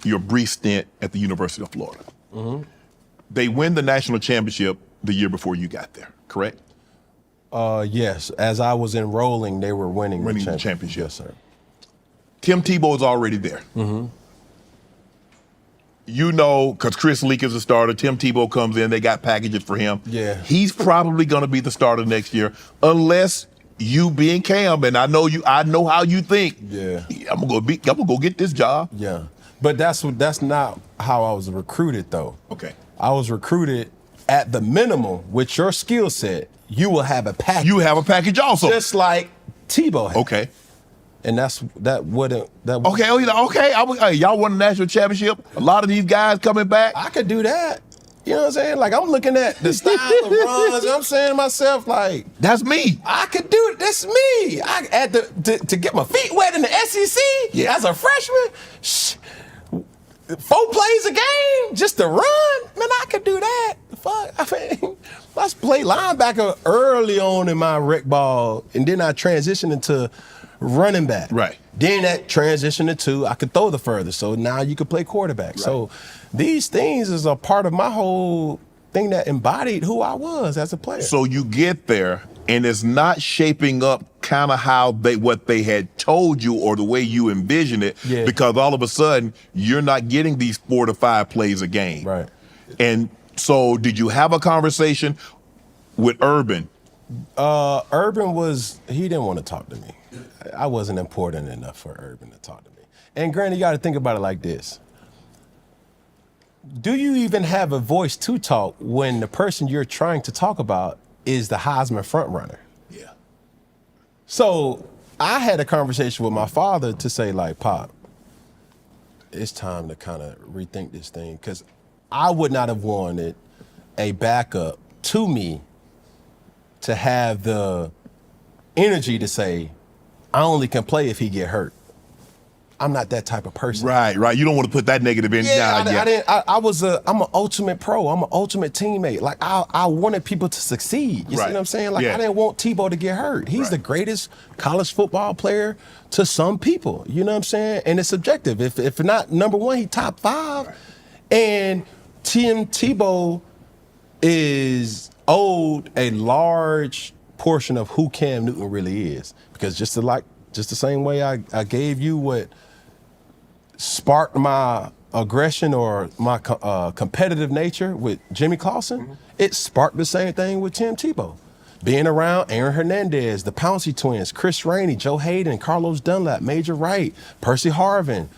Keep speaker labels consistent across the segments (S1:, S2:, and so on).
S1: your brief stint at the University of Florida. They win the national championship the year before you got there, correct?
S2: Yes. As I was enrolling, they were winning
S1: The championship.
S2: Yes, sir.
S1: Tim Tebow is already there. You know, because Chris Leak is a starter. Tim Tebow comes in. They got packages for him.
S2: Yeah.
S1: He's probably going to be the starter next year, unless you being Cam, and I know how you think.
S2: Yeah.
S1: I'm gonna go get this job.
S2: Yeah. But that's not how I was recruited, though.
S1: Okay.
S2: I was recruited at the minimum with your skill set. You will have a package.
S1: You have a package also.
S2: Just like Tebow had.
S1: Okay.
S2: And that wouldn't.
S1: Okay. Oh, okay. Hey, y'all won the national championship. A lot of these guys coming back.
S2: I could do that. You know what I'm saying? Like, I'm looking at the style of runs, and I'm saying to myself, like,
S1: that's me.
S2: I could do it. That's me. I had to get my feet wet in the SEC as a freshman. 4 plays a game just to run. Man, I could do that. Fuck. I mean, let's play linebacker early on in my rec ball, and then I transitioned into running back.
S1: Right.
S2: Then that transitioned into I could throw the further. So now you could play quarterback. Right. So these things is a part of my whole thing that embodied who I was as a player.
S1: So you get there, and it's not shaping up kind of how what they had told you or the way you envision it, because all of a sudden you're not getting these 4 to 5 plays a game.
S2: Right.
S1: And so did you have a conversation with Urban?
S2: Urban he didn't want to talk to me. I wasn't important enough for Urban to talk to me. And granted, you got to think about it like this. Do you even have a voice to talk when the person you're trying to talk about is the Heisman frontrunner?
S1: Yeah.
S2: So I had a conversation with my father to say, like, Pop, it's time to kind of rethink this thing, because I would not have wanted a backup to me to have the energy to say, I only can play if he get hurt. I'm not that type of person.
S1: Right. You don't want to put that negative in.
S2: I'm an ultimate pro. I'm an ultimate teammate. Like, I wanted people to succeed. You see what I'm saying? Like, I didn't want Tebow to get hurt. He's the greatest college football player to some people. You know what I'm saying? And it's subjective. If not number one, he top 5. Right. And Tim Tebow is owed a large portion of who Cam Newton really is. Because just the same way I gave you what sparked my aggression or my competitive nature with Jimmy Clausen, it sparked the same thing with Tim Tebow. Being around Aaron Hernandez, the Pouncey twins, Chris Rainey, Joe Hayden, Carlos Dunlap, Major Wright, Percy Harvin,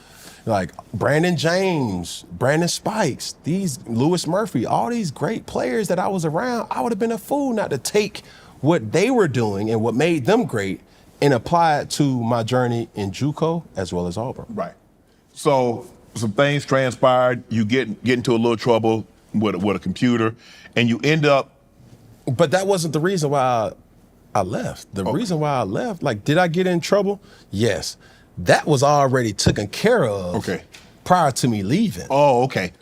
S2: like Brandon James, Brandon Spikes, Lewis Murphy, all these great players that I was around, I would have been a fool not to take what they were doing and what made them great and apply it to my journey in JUCO as well as Auburn.
S1: Right. So some things transpired. You get into a little trouble with a computer, and you end up.
S2: But that wasn't the reason why I left. The reason why I left, like, did I get in trouble? Yes. That was already taken care of.
S1: Okay.
S2: Prior to me leaving.
S1: Oh, okay.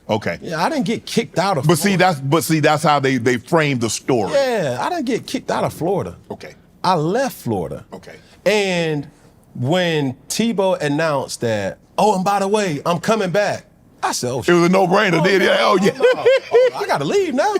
S2: Yeah, I didn't get kicked out of
S1: Florida. That's how they framed the story.
S2: Yeah, I didn't get kicked out of Florida.
S1: Okay.
S2: I left Florida.
S1: Okay.
S2: And when Tebow announced that, oh, and by the way, I'm coming back, I said, oh, shit.
S1: It was a no-brainer, did it? Oh, yeah.
S2: I got to leave now.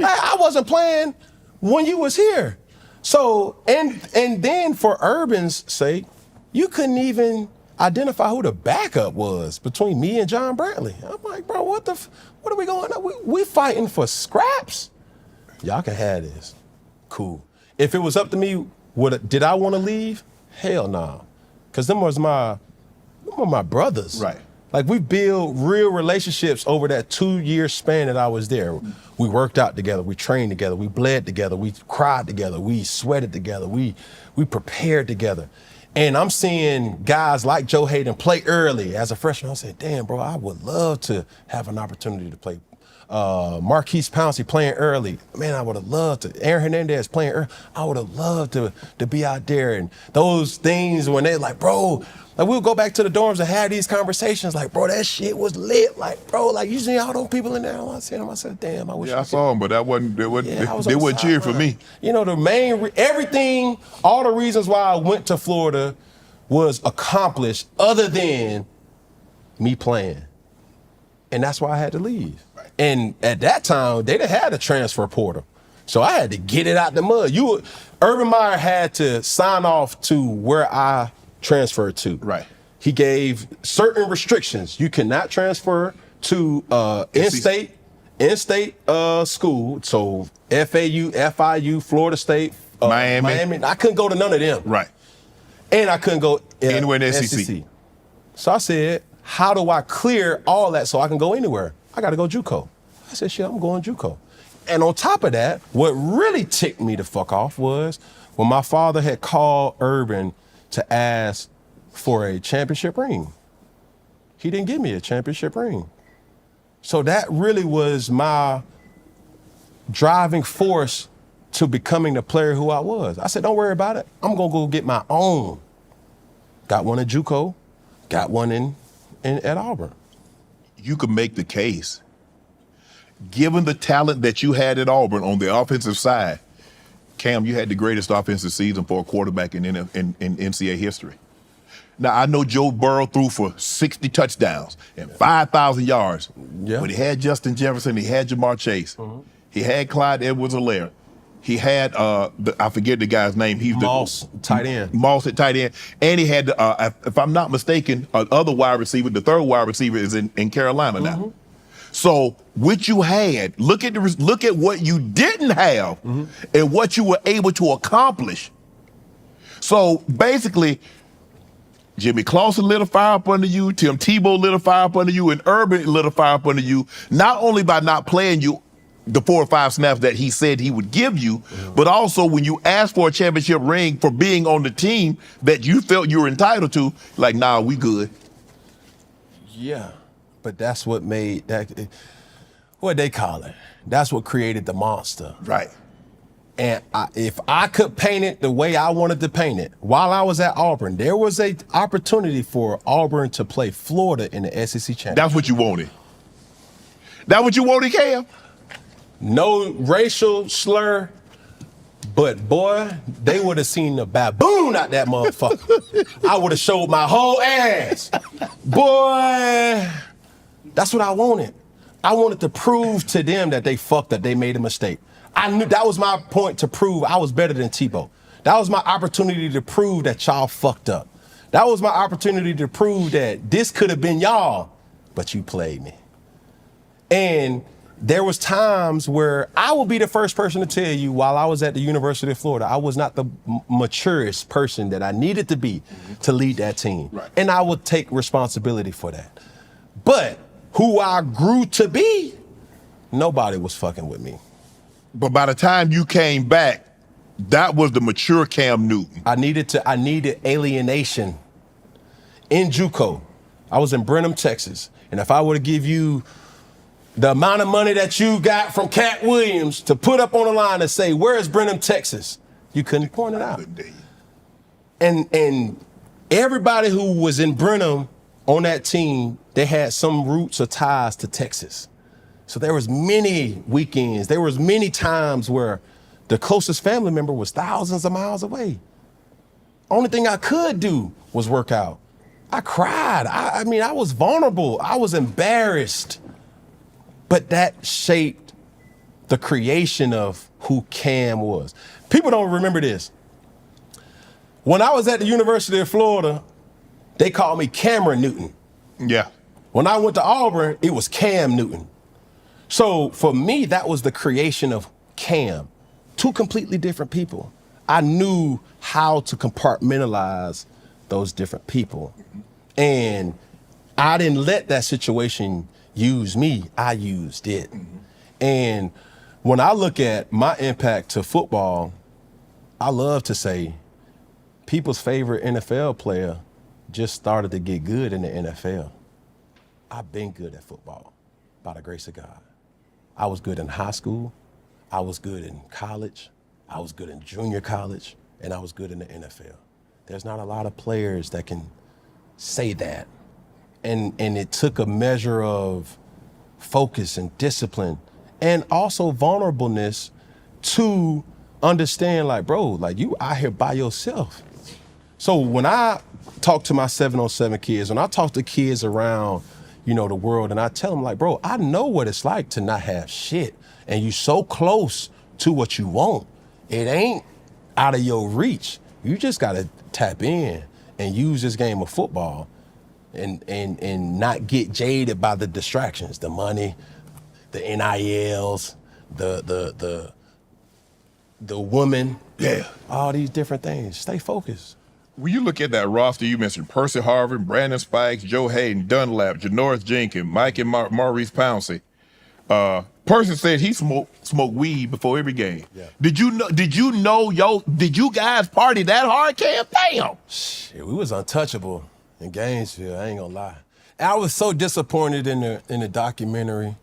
S2: I wasn't playing when you was here. So, and then for Urban's sake, you couldn't even identify who the backup was between me and John Brantley. I'm like, bro, what are we going on? We fighting for scraps? Y'all can have this. Cool. If it was up to me, did I want to leave? Hell no. Because them were my brothers.
S1: Right.
S2: Like, we built real relationships over that 2-year span that I was there. We worked out together, we trained together, we bled together, we cried together, we sweated together, we prepared together. And I'm seeing guys like Joe Hayden play early as a freshman. I said, damn, bro, I would love to have an opportunity to play. Marquise Pouncey playing early. Man, I would have loved to. Aaron Hernandez playing early. I would have loved to be out there. And those things when they're like, bro, like, we'll go back to the dorms and have these conversations like, bro, that shit was lit. Like, bro, like, you see all those people in there? I see them. I said, damn, I wish
S1: I saw them, but they wasn't cheering for me.
S2: You know, the main, everything, all the reasons why I went to Florida was accomplished other than me playing. And that's why I had to leave. Right. And at that time, they didn't have a transfer portal. So I had to get it out the mud. Urban Meyer had to sign off to where I transferred to.
S1: Right.
S2: He gave certain restrictions. You cannot transfer to in-state school. So FAU, FIU, Florida State, Miami. I couldn't go to none of them.
S1: Right.
S2: And I couldn't go
S1: anywhere in the SEC.
S2: So I said, how do I clear all that so I can go anywhere? I got to go JUCO. I said, shit, I'm going JUCO. And on top of that, what really ticked me the fuck off was when my father had called Urban to ask for a championship ring. He didn't give me a championship ring. So that really was my driving force to becoming the player who I was. I said, don't worry about it. I'm gonna go get my own. Got one at JUCO, got one at Auburn.
S1: You could make the case, given the talent that you had at Auburn on the offensive side, Cam, you had the greatest offensive season for a quarterback in NCAA history. Now, I know Joe Burrow threw for 60 touchdowns and 5,000 yards, but he had Justin Jefferson, he had Jamar Chase, he had Clyde Edwards-Helaire, he had, I forget the guy's name.
S2: Moss, tight end.
S1: Moss at tight end. And he had, if I'm not mistaken, other wide receiver, the third wide receiver is in Carolina now. So what you had, look at what you didn't have and what you were able to accomplish. So basically, Jimmy Clausen lit a fire up under you, Tim Tebow lit a fire up under you, and Urban lit a fire up under you, not only by not playing you the 4 or 5 snaps that he said he would give you, but also when you asked for a championship ring for being on the team that you felt you were entitled to, like, nah, we good.
S2: Yeah, but that's what made that, what they call it, that's what created the monster.
S1: Right.
S2: And if I could paint it the way I wanted to paint it, while I was at Auburn, there was an opportunity for Auburn to play Florida in the SEC championship.
S1: That's what you wanted. That's what you wanted, Cam?
S2: No racial slur, but boy, they would have seen the baboon out that motherfucker. I would have showed my whole ass. Boy, that's what I wanted. I wanted to prove to them that they fucked up, they made a mistake. I knew that was my point, to prove I was better than Tebow. That was my opportunity to prove that y'all fucked up. That was my opportunity to prove that this could have been y'all, but you played me. And there was times where I will be the first person to tell you, while I was at the University of Florida, I was not the maturest person that I needed to be to lead that team.
S1: Right.
S2: And I would take responsibility for that. But who I grew to be, nobody was fucking with me.
S1: But by the time you came back, that was the mature Cam Newton.
S2: I needed alienation. In JUCO, I was in Brenham, Texas. And if I were to give you the amount of money that you got from Cat Williams to put up on the line and say, where is Brenham, Texas? You couldn't point it out. And everybody who was in Brenham on that team, they had some roots or ties to Texas. So there was many weekends, there was many times where the closest family member was thousands of miles away. Only thing I could do was work out. I cried. I mean, I was vulnerable. I was embarrassed. But that shaped the creation of who Cam was. People don't remember this. When I was at the University of Florida, they called me Cameron Newton.
S1: Yeah.
S2: When I went to Auburn, it was Cam Newton. So for me, that was the creation of Cam. 2 completely different people. I knew how to compartmentalize those different people. And I didn't let that situation use me, I used it. And when I look at my impact to football, I love to say people's favorite NFL player just started to get good in the NFL. I've been good at football, by the grace of God. I was good in high school, I was good in college, I was good in junior college, and I was good in the NFL. There's not a lot of players that can say that. And it took a measure of focus and discipline and also vulnerableness to understand, like, bro, like, you out here by yourself. So when I talk to my 7-on-7 kids, when I talk to kids around the world. And I tell them like, bro, I know what it's like to not have shit. And you so close to what you want. It ain't out of your reach. You just gotta tap in and use this game of football and not get jaded by the distractions, the money, the NILs, the woman, all these different things. Stay focused.
S1: When you look at that roster, you mentioned Percy Harvin, Brandon Spikes, Joe Hayden, Dunlap, Janoris Jenkins, Mike and Maurice Pouncey. Percy said he smoked weed before every game. Yeah. Did you you guys party that hard, Cam? Damn.
S2: Shit, we was untouchable in Gainesville, I ain't gonna lie. And I was so disappointed in the documentary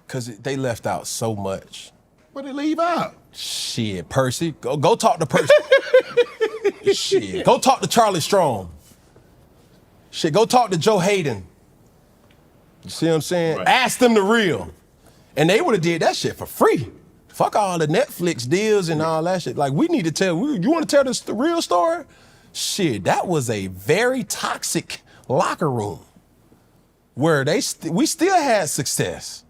S2: because they left out so much.
S1: What did they leave out?
S2: Shit, Percy, go talk to Percy. Shit, go talk to Charlie Strong. Shit, go talk to Joe Hayden. You see what I'm saying? Right. Ask them the real. And they would have did that shit for free. Fuck all the Netflix deals and all that shit. Like, we need to tell, you want to tell the real story? Shit, that was a very toxic locker room where we still had success.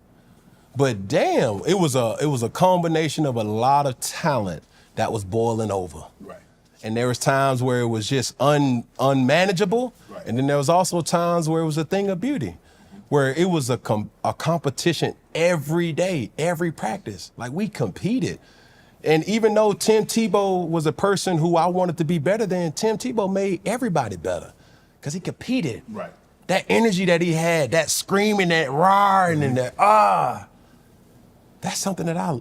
S2: But damn, it was a combination of a lot of talent that was boiling over.
S1: Right.
S2: And there was times where it was just unmanageable. Right. And then there was also times where it was a thing of beauty, where it was a competition every day, every practice. Like, we competed. And even though Tim Tebow was a person who I wanted to be better than, Tim Tebow made everybody better because he competed.
S1: Right.
S2: That energy that he had, that screaming, that roaring, and that that's something that I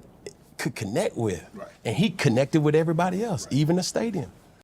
S2: could connect with. Right. And he connected with everybody else, even the stadium.